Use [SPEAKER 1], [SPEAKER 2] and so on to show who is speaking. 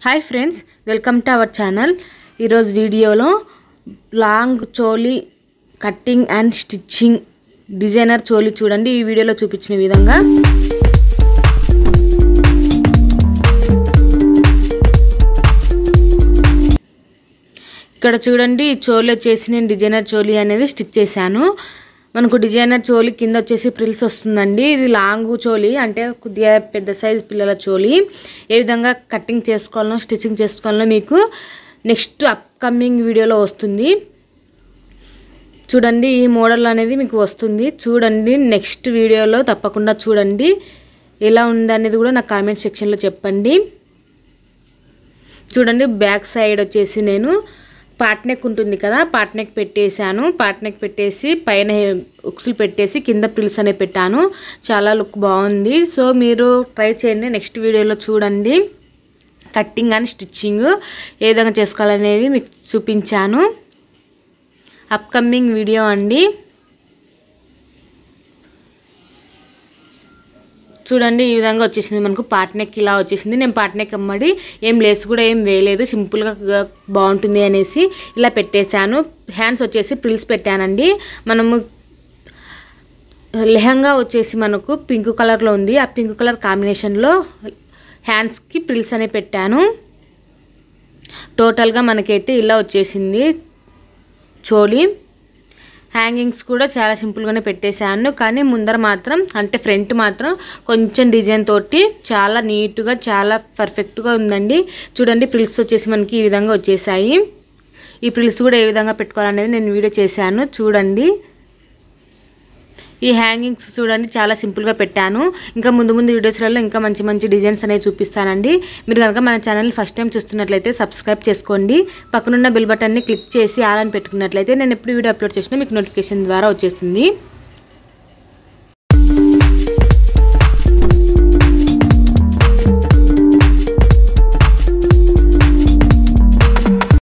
[SPEAKER 1] hi friends welcome to our channel video long choli cutting and stitching designer choli चूडंडी ई video चूपिंచిన విధంగా ఇక్కడ చూడండి చోలి వచ్చేసి నేను డిజైనర్ చోలి అనేది స్టిచ్ చేశాను మనకు డిజైనర్ చోలి కింద వచ్చేసి ప్రిల్స్ వస్తుందండి ఇది లాంగ్ చోలి అంటే కొద్దిగా పెద్ద సైజ్ పిల్లల చోలి ఏ విధంగా కటింగ్ చేసుకోవాలో స్టిచింగ్ చేసుకోవాలో మీకు నెక్స్ట్ అప్కమింగ్ వీడియోలో వస్తుంది చూడండి ఈ మోడల్ అనేది మీకు వస్తుంది చూడండి నెక్స్ట్ వీడియోలో తప్పకుండా చూడండి ఎలా ఉందనేది కూడా నా కామెంట్ సెక్షన్ లో చెప్పండి చూడండి బ్యాక్ సైడ్ వచ్చేసి నేను పార్ట్ నెక్ ఉంటుంది కదా పార్ట్ నెక్ పెట్టేశాను పార్ట్ నెక్ పెట్టేసి పైన ఉక్సులు పెట్టేసి కింద ప్రిల్స్ అనే పెట్టాను చాలా లుక్ బాగుంది సో మీరు ట్రై చేయండి నెక్స్ట్ వీడియోలో చూడండి కటింగ్ అండ్ స్టిచ్చింగ్ ఏ విధంగా చేసుకోవాలనేది మీకు చూపించాను అప్కమింగ్ వీడియో అండి చూడండి ఈ విధంగా వచ్చేసింది మనకు పార్ట్ నెక్ ఇలా వచ్చేసింది నేను పార్ట్ నెక్ అమ్మడి ఏం లేస్ కూడా ఏం వేయలేదు సింపుల్ గా బాగుంటుంది అనేసి ఇలా పెట్టేశాను హ్యాండ్స్ వచ్చేసి ప్రిల్స్ పెట్టానండి మనము లెహంగా వచ్చేసి మనకు పింక్ కలర్ లో ఉంది ఆ పింక్ కలర్ కాంబినేషన్ లో హ్యాండ్స్ కి ప్రిల్స్ అనే పెట్టాను టోటల్ గా మనకైతే ఇలా వచ్చేసింది చోలి హ్యాంగింగ్స్ కూడా చాలా సింపుల్ గానే పెట్టేశాను కానీ ముందర మాత్రం అంటే ఫ్రంట్ మాత్రం కొంచెం డిజైన్ తోటి చాలా నీట్ గా చాలా పర్ఫెక్ట్ గా ఉందండి చూడండి ప్రిల్స్ వచ్చేసి మనకి ఈ విధంగా వచ్చేసాయి ఈ ప్రిల్స్ కూడా ఏ విధంగా పెట్టుకోవాలనేది నేను వీడియో చేశాను చూడండి ఈ హ్యాంగింగ్స్ చూడండి చాలా సింపుల్ గా పెట్టాను ఇంకా ముందు వీడియోస్లలో ఇంకా మంచి డిజైన్స్ అనేవి చూపిస్తానండి మీరు గనుక మన ఛానల్ ని ఫస్ట్ టైం చూస్తున్నట్లయితే సబ్స్క్రైబ్ చేసుకోండి పక్కన ఉన్న బెల్ బటన్ ని క్లిక్ చేసి ఆల్ అని పెట్టుకున్నట్లయితే నేను ఎప్పుడు వీడియో అప్లోడ్ చేసినా మీకు నోటిఫికేషన్ ద్వారా వచ్చేస్తుంది